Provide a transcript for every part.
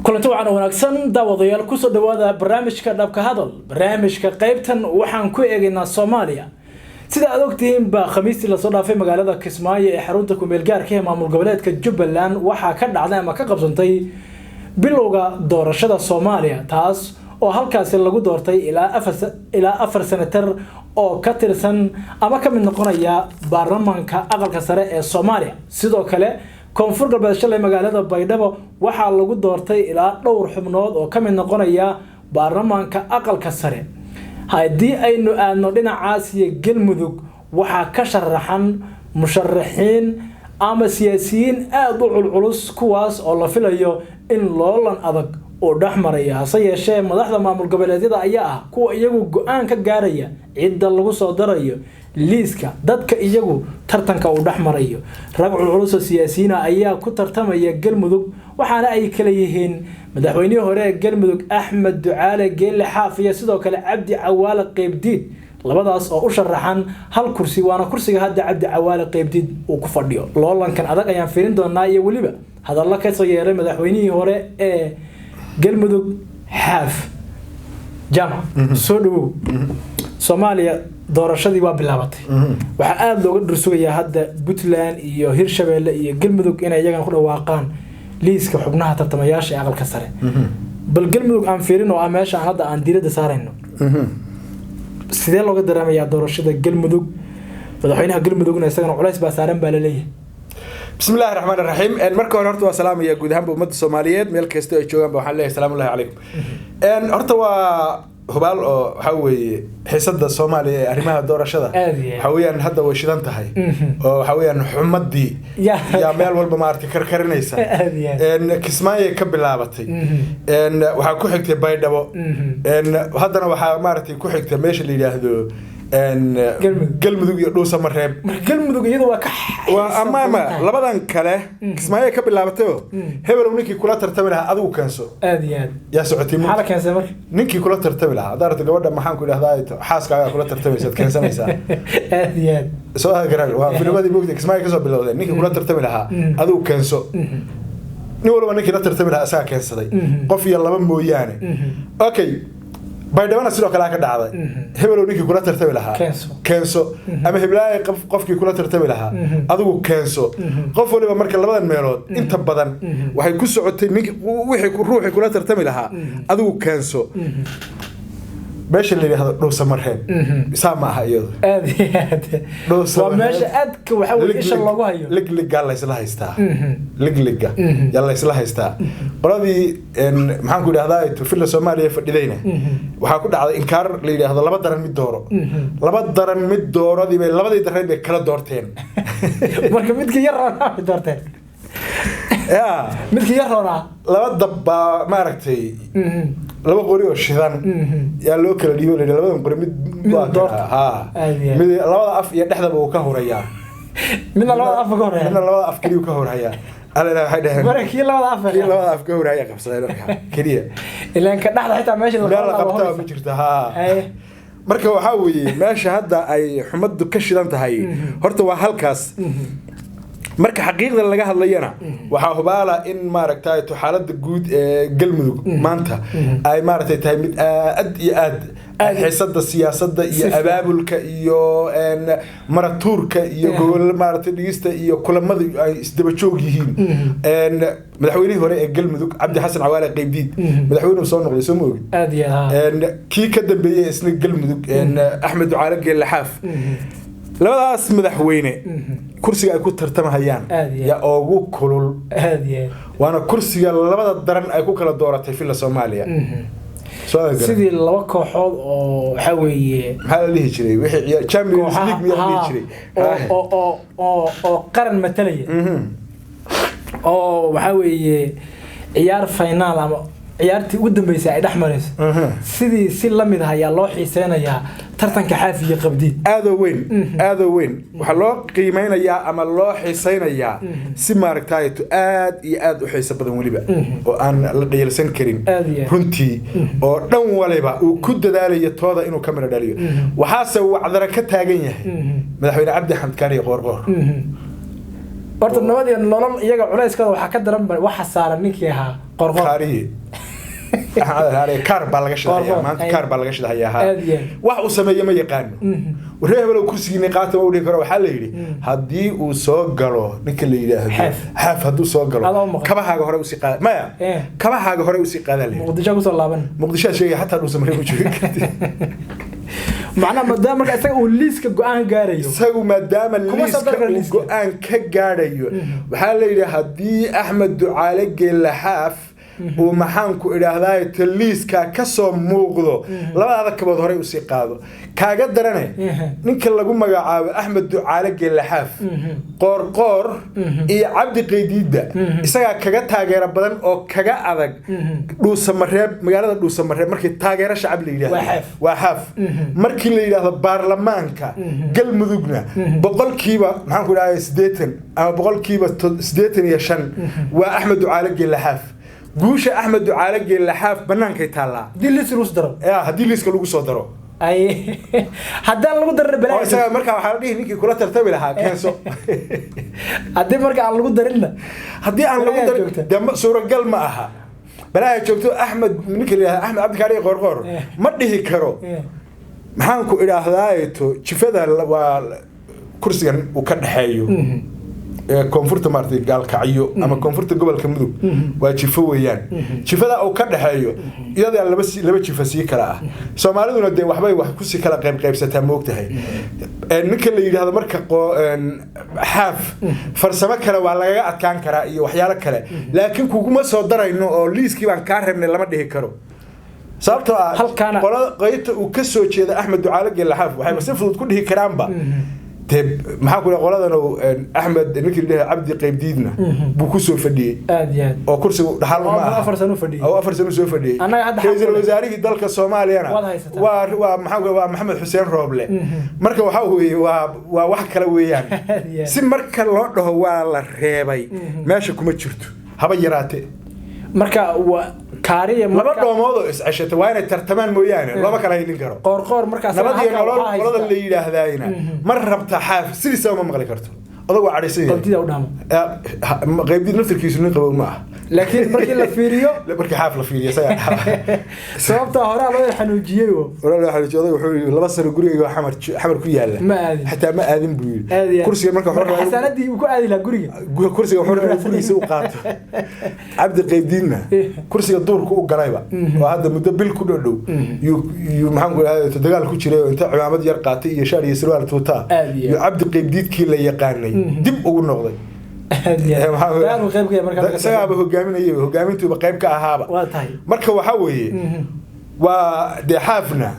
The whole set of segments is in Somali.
kulanti waxaan wanaagsan daawadayaal ku soo dhawaada barnaamijka dhabka hadal barnaamijka qaybtan waxaan ku eegaynaa Soomaaliya sida aad ogtihiin ba khamiistii la soo dhaafay magaalada Kismaayo ee xarunta ku meel gaarka ah maamul goboleedka Jubbaland waxa ka dhacday ama ka qabsantay bilowga doorashada Soomaaliya taas oo halkaas lagu doortay ilaa afar senator oo ka tirsan ama ka mid noqonaya baarlamaanka aqalka sare ee Soomaaliya sidoo kale koonfur galbeed shalay magaalada Baydhabo waxa lagu doortay ilaa dhowr xubnood oo ka mid noqonaya baarlamaanka aqalka sare haddii aynu aadno dhinacaas iyo Galmudug waxa ka sharaxan musharaxiin ama siyaasiyiin aad u culculus kuwaas oo la filayo in loolan adag oo dhaxmaraya hase yeeshee madaxda maamul goboleedyada ayaa ah kuwa iyagu go'aan ka gaaraya cidda lagu soo darayo liiska dadka iyagu tartanka uu dhaxmarayo rag culculus siyaasiyiin ayaa ku tartamaya Galmudug waxaana ay kala yihiin madaxweynihii hore ee Galmudug Axmed Ducaale Geelle Xaaf iyo sidoo kale Cabdi Cawaale Qeybdiid labadaas oo u sharaxan hal kursi waana kursiga hadda Cabdi Cawaale Qeybdiid uu ku fadhiyo loolankan adag ayaan fiirin doonaa iyo waliba hadalla ka soo yeeray madaxweynihii hore ee Galmudug Xaaf jamac soo dhawow Soomaaliya doorashadii waa bilaabatay waxa aad looga dhursugayaa hadda Puntland iyo Hirshabeelle iyo Galmudug inay iyagan ku dhawaaqaan liiska xubnaha tartamayaasha aqalka sare bal Galmudug aan fiirin oo meesha hadda aan diirada saarayno sidee looga dareemayaa doorashada Galmudug madaxweynaha Galmudugna isagana culays baa saaran baa la leeyahay بسم الله الرحمن الرحيم marka hore horta waa salaam iyo guud ahaan ummadda Soomaaliyeed meel kasta ay joogaan waxaan leeyahay salaamu alaykum horta waa hubaal oo waxa weeye xiisada Soomaaliya ee arrimaha doorashada waxa weeyaan hadda way shidan tahay oo waxa weeyaan xumadii ya meel walba maartay karkarinaysa Kismaayo ka bilaabatay waxa ku xigtay Baydhabo haddana waxa maartay ku xigtay meesha la yiraahdo Galmudug iyo Dhuusa Mareeb Galmudug iyada waa ka amaama labadan kale Kismaayo ka bilaabatay hebel ninkii kula tartami lahaa adigu keenso aad yaa socotay maxaa keensan markii ninkii kula tartami lahaa daarta gabadha maxaan ku idhaahdaa xaaskaaga kula tartamaysa keensanaysa aad soo garan waa filmadii bogtay Kismaayo ka soo bilowday ninkii kula tartami lahaa adigu keenso nin walba ninkii la tartami lahaa asaga keensaday qof iyo laba mooyaane okay Baydhabo sidoo kale ka dhacday hebel ninkii kula tartami lahaa keenso ama heblaay qofkii kula tartami lahaa adigu keenso qof waliba marka labadan meelood inta badan waxay ku socotay ninkii wixii ruuxi kula tartami lahaa adigu keenso meesha la yiraahdo Dhuusa Mareeb saama ah iyadu aad waa meesha aadka waxa weeye isha lagu hayo ligliga la isla haystaa ligliga yalla isla haystaa qoladii maxaan ku idhaahdaa filla Soomaaliya fadhidayna waxa ku dhacday inkaar la yiraahdo laba daran mid dooradii bay labadii daran bay kala doorteen marka midkii yar ah doorteen midkii yar ah laba dabba maaragtay laba qori oo shidan yaa loo kala dhiibo labadan qori mid mid labada af iyo dhexdaba uu ka horeeyaa midna labada af ka horeeyaa midna labada af kaliya ka horeeyaa ala waxay dhahay markii labada af ka horeeyaa qabsaday marka kaliya ilaan ka dhaxda xitaa meesha la qabtaa ma jirto marka waxa weeye meesha hadda ay xumadu ka shidan tahay horta waa halkaas marka xaqiiqda laga hadlayana waxa hubaala in maaragtay xaaladda guud ee Galmudug maanta ay maaragtay tahay mid aad iyo aad xiisada siyaasadda iyo abaabulka iyo maratuurka iyo gobol maaragtay dhigista iyo kulamada ay isdaba joog yihiin madaxweynihii hore ee Galmudug Cabdi Xasan Cawaale Qeybdiid madaxweynuhu soo noqday soo moogid aad iyo kii ka dambeeyay isna Galmudug Axmed Ducaale Geelle Xaaf labadaas madaxweyne kursiga ay ku tartamahayaan ya ugu kulul waana kursiga labada daran ay ku kala dooratay filla Soomaaliya sidii laba kooxood oo waxa weeye maxaa la dhihi jiray wixii Champions League miyaa la dhihi jiray oo qaran matalaya oo waxa weeye ciyaar final ama ciyaartii ugu dambeysay ay dhaxmarayso sidii si la mid ah ayaa loo xiiseynayaa tartanka Xaaf iyo Qeybdiid aad weyn waxa loo qiimeynayaa ama loo xiiseynayaa si maaragtay aad iyo aad u xiiso badan waliba oo aan la dheelsan karin runtii oo dhan waliba uu ku dadaalayo tooda inuu kamera dhaliyo waxaase uu cadara ka taagan yahay madaxweyne Cabdi Xamed Kaari Qoorqoor horta nabad iyo nolol iyaga culayskooda waxa ka daran waxa saaran ninkii ahaa قاري كار بالغ شدايا ما أنت كار بالغ شدايا واحد سميه ما يقان وريه بلو كرسي نقاط ما ودي كرو وحال يري هدي وسoo galo ninka la yiraahdo xaaf haduu soo galo kabahaaga hore u sii qaad maya kabahaaga hore u sii qaadale muqdisho ku soo laaban muqdisho sheegay hatta uu samray ku jiro macna maadaama marka isaga uu liiska go'aan gaarayo isagu maadaama liiska go'aan ka gaarayo waxa la yiraahdaa hadii Axmed Ducaale Geelaxaaf oo maxaan ku iraahdaa taliiska ka soo muuqdo labada kabood hore u sii qaado kaaga darane ninka lagu magacaabo Axmed Ducaale Geelaxaaf qoor iyo Cabdi Qeydiida isaga kaga taageero badan oo kaga adag dhuusamareeb magaalada dhuusamareeb markii taageero shacab la yiraahdo waa xaaf markii la yiraahdo baarlamaanka galmudugna boqolkiiba maxaan ku iraahdaa 80 ama boqolkiiba 85 waa Axmed Ducaale Geelaxaaf guusha Axmed Ducaale Geelaxaaf banaanka taala dilis lagu daro hadii liiska lagu soo daro ay haddaan lagu darin balaa isaga marka waxa la dhihi ninkii kula tartami lahaa keenso hadii marka aan lagu darin hadii aan lagu darin dama suuragal ma aha balaa joogto Axmed ninkii leeyahay Axmed Cabdi Kaari Qorqor ma dhihi karo maxaan ku iraahdaa jifada waa kursigan uu ka dhaxeeyo koonfurta maartay gaalkacyo ama koonfurta gobolka mudug waa jifo weeyaan jifada oo ka dhaxeeyo iyada laba jifo si kala ah Soomaaliduna de waxbay wax ku si kala qaybsataa moogtahay ninka la yiraahdo marka xaaf farsamo kale waa laga adkaan karaa iyo waxyaalo kale laakiin kuguma soo darayno oo liiskii baan ka reebnay lama dhihi karo sababtoo ah qolada qaybta uu ka soo jeeda Axmed Ducaale Geelaxaaf waxay si fudud ku dhihi karaanba maxaa ku qoladana Axmed ninkii leeyahay Cabdi Qeydiidna buu ku soo fadhiyay aad yaad oo kursigu dhaxal ma aha 4 sano fadhiyay oo 4 sano soo fadhiyay ra'iisul wasaarihii dalka Soomaaliyana waa Maxamed Xuseen Rooble marka waxa weeye waa wax kala weeyaan si marka loo dhaho waa la reebay meesha kuma jirto haba yaraatee marka kaariye laba dhoomood oo iscashata waa inay tartamaan mooyaane laba kala helin karo qoor markaas qolada la yiraahdaayna mar rabta xaaf sidiisa ma maqli karto adag waa cadhaysan qodida u dhaamo qaybdi naftirkiisu nin qabow ma ah laakiin markii la fiiriyo markii xaaf la fiiriyo sababta hore loo xanuujiyay loo xanuujiyay wuxuu laba sano guriga xamar ku yaala hatta ma aadin buu kursiga marka hore xasanadii uu ku aadi la guriga kursiga hore gurigiisa u qaato Cabdi Qeydiidna kursiga duurku u galayba oo hadda muddo bil ku dhow maxaan ku raadayay dagaal ku jiray inta ciidamad yar qaatay iyo shaar iyo sarwaal tuuta iyo Cabdi Qeydiidkii la yaqaanay dib ugu noqday isaga hogaamintuba qayb ka ahaaba marka waxa weeye waa de xaafna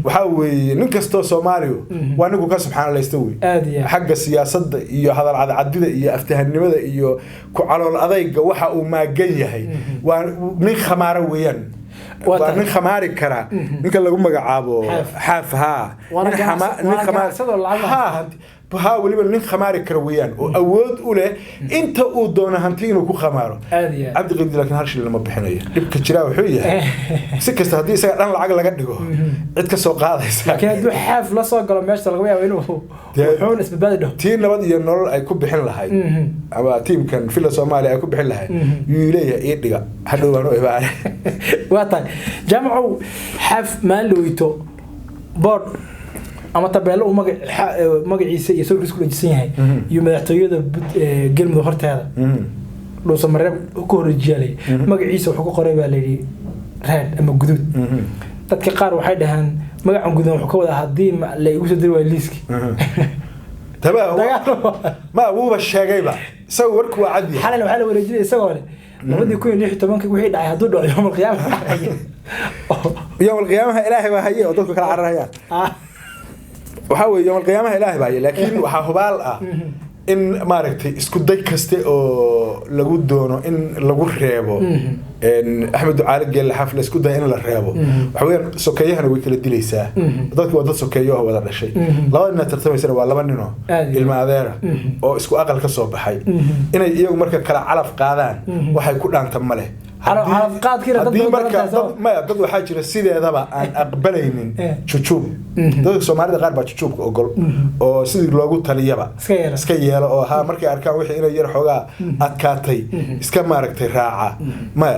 waxa weeye nin kasto Soomaaliyo waa ninku ka subxaanaleysta weey xagga siyaasadda iyo hadal cadcadida iyo aftahanimada iyo ku calool adayga waxa uu maagan yahay waa nin khamaara weeyaan waa nin khamaari kara ninka lagu magacaabo xaaf nin khamaar ها ولي من خماري كرويان وأود أولى أنت ودون هنتين وكو خمارو عبد القدير لكن هالشيء اللي ما بحنيه لبك تشراو حويه سكست هدي سكت أنا العقل قدقه عدك سوق هذا لكن هدو حاف لا سوق قالوا ماشي الغوية وينو وحون اسم بدله تين نبض ينور يكون بحن لهاي أما تيم كان في الصومالي يكون بحن لهاي يليه يدقى حلو ما نوع بعد وطن جمعوا حاف مالويتو بور ama tabeelo magaciisa iyo sawirkiisa ku dhajisan yahay iyo madaxtooyada galmudug horteeda dhuusamareeb ku horjeelay magaciisa wuxuu ku qoray baa leeyahay raad ama guduud dadka qaar waxay dhahaan magacan guduud wuxuu ka wada hadii la igu soo diray liiski ma wuuba sheegayba isagu warku waa cadi xalal waxa la wareejiyay isagoo leh 2016 wixii dhacay haduu dhaco yawmal qiyaamaha yawmal qiyaamaha ilaahay baa hayay oo dadku kala cararayaan waxa weeye yawmal qiyaamaha ilaahay baa laakiin waxa hubaal ah in maaragtay isku day kaste oo lagu doono in lagu reebo Axmed Ducaale Geelaxaaf la isku day in la reebo waxa weeyaan sokeeyahana way kala dilaysaa dadku waa dad sokeeyo wada dhashay labadina tartamaysan waa laba nin oo ilma adeera oo isku aqal ka soo baxay inay iyagu marka kala calaf qaadaan waxay ku dhaanta male على قاد كده haddii marka dad waxaa jira sideedaba aan aqbalaynin jujuub dadka Soomaalida qaar baa jujuubka ogol oo sidii loogu taliyaba iska yeelo oo ha markay arkaan wixii inay yar xogaa adkaatay iska maaragtay raaca ma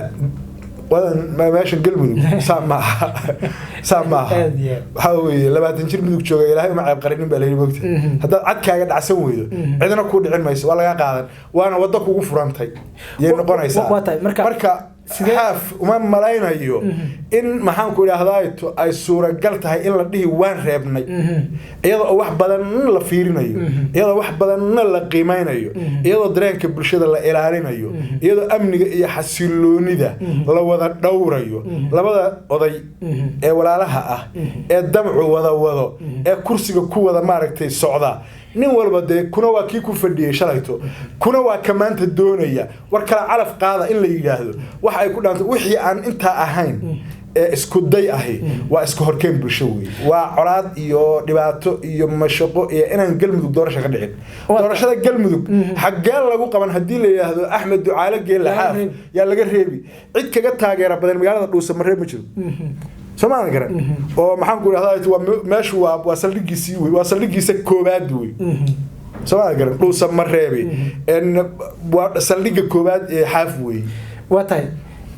meeshan galmudug saamaha waxa weeye 20 jir mudug jooga ilaahay ma qayb qarinin baa leeyahay waqti hadda cadkaaga dhacsan weydo cidina ku dhicin mayso waa laga qaadan waana wada kugu furantay yey noqonaysaa marka xaaf uma malaynayo in maxaan ku idhaahdaa ay suuragal tahay in la dhihi waan reebnay iyadoo wax badan la fiirinayo iyadoo wax badan la qiimeynayo iyadoo dareenka bulshada la ilaalinayo iyadoo amniga iyo xasiloonida la wada dhowrayo labada oday ee walaalaha ah ee damcu wado ee kursiga ku wada maaragtay socda nin walba de kuna waa kii ku fadhiyay shalayto kuna waa kamaanta doonaya war kala calaf qaada in la yiraahdo wax ay ku dhaanto wixii aan inta ahayn ee isku day ahi waa isku horkeen bulsho weey waa colaad iyo dhibaato iyo mashaqo iyo inaan galmudug doorasho ka dhicin doorashada galmudug xagee lagu qaban hadii la yiraahdo Axmed Ducaale Geelle Xaaf yaa laga reebi cid kaga taageera badan magaalada Dhuuso ma reeb ma jiro Soomaaliya garan oo maxaan ku raahdaa waa meeshu waa saldhigiisii weey waa saldhigiisa koobaad weey Soomaaliya garan Dhuuso ma reebi in waa saldhiga koobaad ee Xaaf weey watay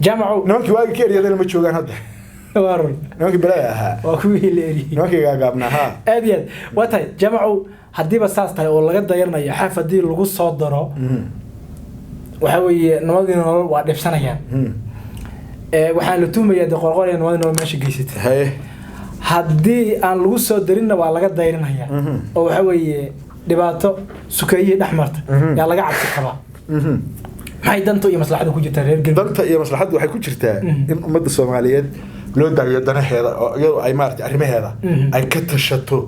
jaamacu nimankii waagi ka eriyadeen ma joogaan hadda waarun nimankii balaa ahaa waa kuwii leeri nimankii gaabna ha aadiyad watay jaamacu hadiiba saas tahay oo laga dayarnayo Xaaf hadii lagu soo daro waxa weeye nabadii nolol waa dhibsanayaan waxaan la tuumayaa qorqoreen nabadii meesha geysatay hadii aan lagu soo darinna waa laga dayrinaya oo waxa weeye dhibaato sukaye dhaxmarta yaa laga cabsi qabaa maxay danta iyo maslaxadu ku jirtaa reer galbeed danta iyo maslaxadu waxay ku jirtaa in ummadda Soomaaliyeed loo daayo danaheeda oo iyadoo ay maartay arrimaheeda ay ka tashato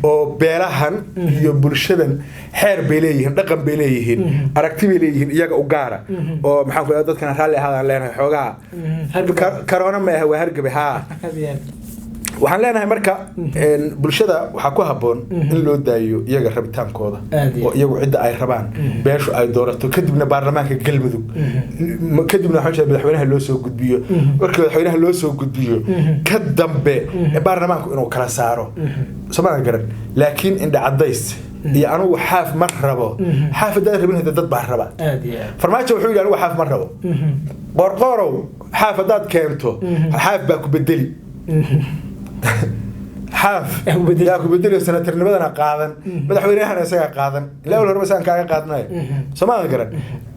oo beelahan iyo bulshadan xeer bay leeyihiin dhaqan bay leeyihiin aragti bay leeyihiin iyaga u gaara oo maxaan ku dadkan raalli ahaadaan leenahay xogaa corona ma aha waa hargab ha waxaan leenahay marka bulshada waxa ku haboon in loo daayo iyaga rabitaankooda oo iyagu cid ay rabaan beeshu ay doorato kadibna baarlamaanka galmudug kadibna waxa madaxweynaha loo soo gudbiyo markii madaxweynaha loo soo gudbiyo ka dambe baarlamaanku inuu kala saaro Soomaaliya garan laakiin inda cadays iyo anigu xaaf ma rabo xaafada rabin dad baa raba farmaajo wuxuu yiri anigu xaaf ma rabo qorqorow xaafadaad keento xaaf baa ku bedeli حاف يا كبدل سنة ترنبنا قادن بدأ حوينها أنا سجى قادن لا ولا ربع سنة كاجا قادناي سماه قرن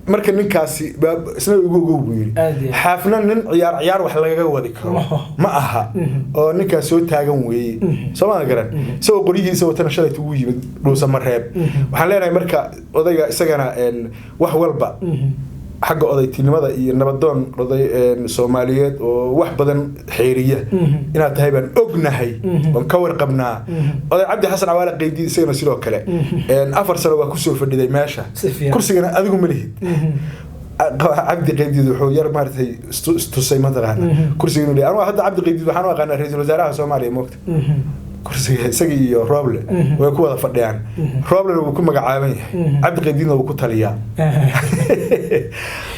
مركن نكاسي اسمه يقول حافنا عيار وحلا جوا ذيك ما أها أو نكاسو تاجم وي سماه قرن سو قريه سو تنشلت وي روس مرهب وحلينا مركا وذا سجنا إن وحول بق حق odaytinimada iyo nabadoon oday Soomaaliyeed oo wax badan xeeriya inaad tahay baan ognahay oo ka warqabnaa oday Cabdi Xasan Cawaale qeydiisayna sidoo kale 4 sano waa ku soo fadhiday meesha kursigana adigu ma lihid Cabdi qeydiid wuxuu yar maartay istusay mataqaana kursigana anigu hadda Cabdi qeydiid waxaan u aqaanaa ra'iisul wasaaraha Soomaaliya moogta kursiga isaga iyo Roble way ku wada fadhiyaan Roble uu ku magacaaban yahay Cabdi qeydiidna uu ku taliyaa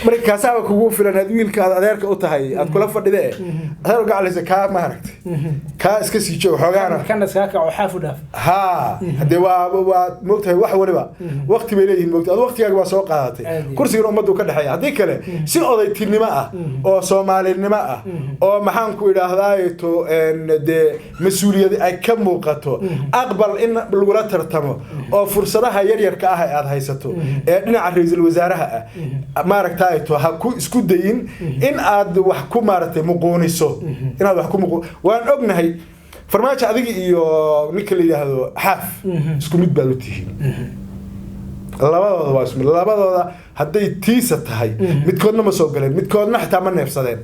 markaas aad kugu filan had wiilka adeerka u tahay aad kula fadhidee adeer gacalisa ka ma aragtay ka iska sii joog xogaana kan iska oo xaaf u dhaaf ha hadee waa moogtahay wax waliba waqti bay leeyihiin moogtahay waqtigaaga waa soo qaadatay kursiga ummaddu ka dhaxaya hadii kale si odaytinimo ah oo Soomaalinimo ah oo maxaan ku idhaahdaa to de mas'uuliyad ay ka muuqato aqbal in lagu la tartamo oo fursadaha yar yarka ah aad haysato ee dhinaca ra'iisul wasaaraha ma aragtay to ha ku isku dayin in aad wax ku maartay muqooniso inaad wax ku waan ognahay farmaajo adiga iyo ninka la yiraahdo xaaf isku mid baad u tihiin labadooda hadday tiisa tahay midkoodna ma soo galeen midkoodna xitaa ma neefsadeen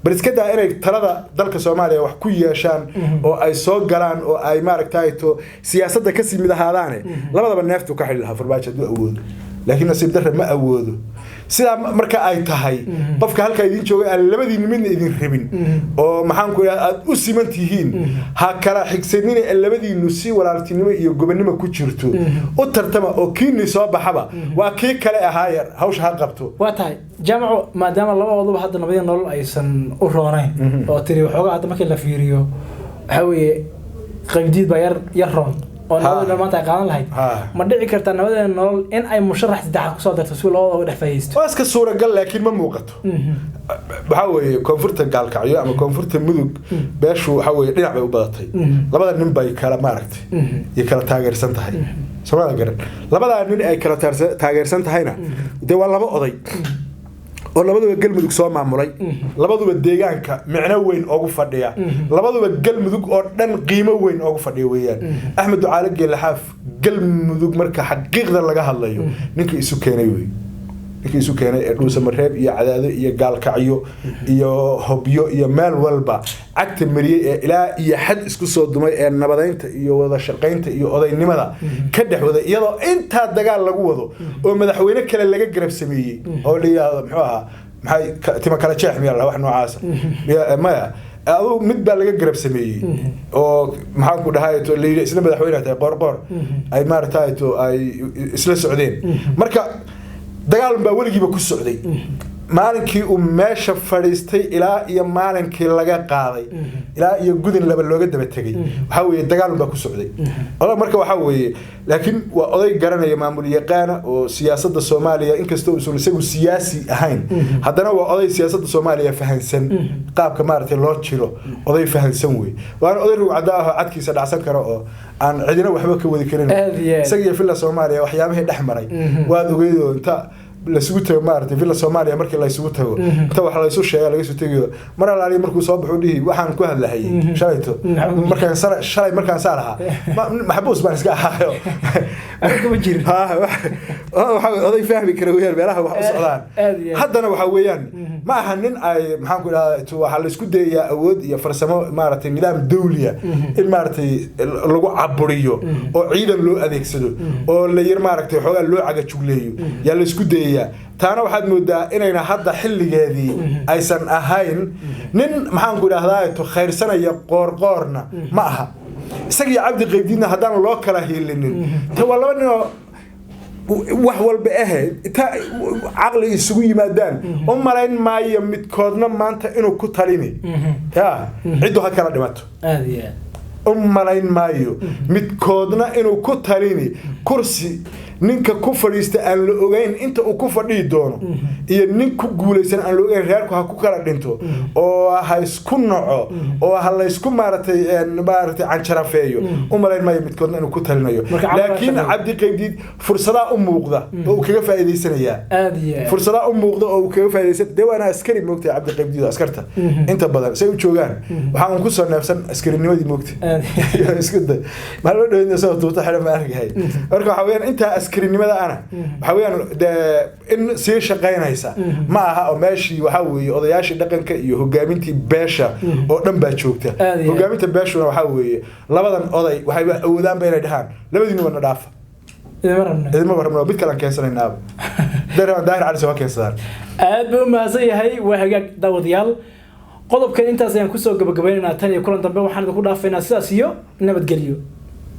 bal iska daa inay talada dalka Soomaaliya wax ku yeeshaan oo ay soo galaan oo ay maaragtay to siyaasadda ka sii mid ahaadaan labadaba neeftu ka xil lahaa farmaajo duu awoodo laakiin nasiib darro ma awoodo sidaa marka ay tahay qofka halka idin jooga aan labadiin midna idin rabin oo maxaan ku aad u siman tihiin ha kala xigsanina labadiinu si walaaltinimo iyo gobonimo ku jirto u tartama oo kiini soo baxaba waa kii kale ahaayar hawsha ha qabto waa tahay jaamaco maadaama labadooduba hadda nabadii nolol aysan u roonayn oo tiri waxoogaa hadda markii la fiiriyo waxa weeye qaybdiid baa yar roon oo nabadii maanta ay qaadan lahayd ma dhici kartaa nabadii nolol in ay musharax saddexaad ku soo darto si loo wada dhexfaysto waa iska suuragal laakiin ma muuqato waxa weeye koonfurta gaalkacyo ama koonfurta mudug beeshu waxa weeye dhinac bay u badatay labada nin bay kala maaragtay iyo kala taageersan tahay Soomaaliya garan labada nin ay kala taageersan tahayna de waa laba oday oo labaduba galmudug soo maamulay labaduba deegaanka micno weyn ugu fadhiya labaduba galmudug oo dhan qiimo weyn ugu fadhiya weeyaan Axmed Ducaale Geelaxaaf galmudug marka xaqiiqda laga hadlayo ninka isu keenay weey ninka isu keenay ee dhuusa mareeb iyo cadaado iyo gaalkacyo iyo hobyo iyo meel walba cagta mariyay ee ilaa iyo xad isku soo dumay ee nabadeynta iyo wada shaqeynta iyo odaynimada ka dhaxwada iyadoo inta dagaal lagu wado oo madaxweyne kale laga garab sameeyay oo liyaado muxuu ahaa maxay tima kala jeex miyaa wax noocaas maya adu mid baa laga garab sameeyay oo maxaan ku dhahay to leeyahay isla madaxweynaha tahay qorqor ay maartay to ay isla socdeen marka dagaal baa waligiiba ku socday maalinkii uu meesha fadhiistay ilaa iyo maalinkii laga qaaday ilaa iyo gudin laba looga daba tagay waxa weeye dagaal baa ku socday oday marka waxa weeye laakiin waa oday garanaya maamul yaqaan oo siyaasadda Soomaaliya inkastoo uu isagu siyaasi ahayn haddana waa oday siyaasadda Soomaaliya fahansan qaabka maartay loo jiro oday fahansan weey waan oday ruucada ah cadkiisa dhacsan karo oo aan cidina waxba ka wadi karin isaga filla Soomaaliya waxyaabaha dhaxmaray waad ogeeyo inta la sugu tago maartay villa Soomaaliya markii la sugu tago inta wax la isu sheegay laga soo tagiyo mar alaali markuu soo baxo dhigi waxaan ku hadlahay shalayto markaan saaraha maxbuus baan iska ahayo kuma jirin waxa oday fahmi kara weeyaan meelaha wax u socdaan haddana waxa weeyaan ma aha nin ay maxaan ku dhahay waxa la isku dayaa awood iyo farsamo maartay nidaam dawliya in maartay lagu caburiyo oo ciidan loo adeegsado oo la yir maartay xogaa loo caga jugleeyo yaa la isku dayaa taana waxaad moodaa inayna hadda xilligeedii aysan ahayn nin maxaan ku dhaahdaa to khayrsanaya qoorqoorna ma aha isaga iyo Cabdi Qaybdiidna haddaan loo kala hiilinin ta waa laba nin wax walba ahayd ta aqli isugu yimaadaan oo malayn maayo midkoodna maanta inuu ku talini cidu ha kala dhimato aadiya malayn maayo midkoodna inuu ku talini kursi ninka ku fadhiista aan la ogeyn inta uu ku fadhii doono iyo nin ku guuleysan aan la ogeyn reerku ha ku kala dhinto oo ha isku naco oo ha la isku maartay canjarafeeyo malayn maayo midkoodna inuu ku talinayo laakiin Cabdi Qaybdiid fursada u muuqda oo uu kaga faa'iideysanaya fursada u muuqda oo uu kaga faa'iideysan deewana askari moogtay Cabdi Qaybdiid askarta inta badan say u joogaan waxa uu ku soo neefsan askarinimadii moogtay isku day ma loo dhaweeyay soo tuuta xira ma argay marka waxa weeyaan inta askarinimada ana waxa weeyaan in si shaqeynaysa ma aha oo meeshii waxa weeye odayaashii dhaqanka iyo hogaamintii beesha oo dhan baa joogta hogaaminta beeshuna waxa weeye labadan oday waxay awoodaan inay dhahaan labadiinuba na dhaaf idima warmano mid kale keensanaynaaba daahir cali soo keensadaan aad buu maasan yahay waa hagaag daawadayaal qodobkan intaas ayaan ku soo gabagabaynaynaa tan iyo kulan dambe waxaan idinku dhaafaynaa sidaas iyo nabadgelyo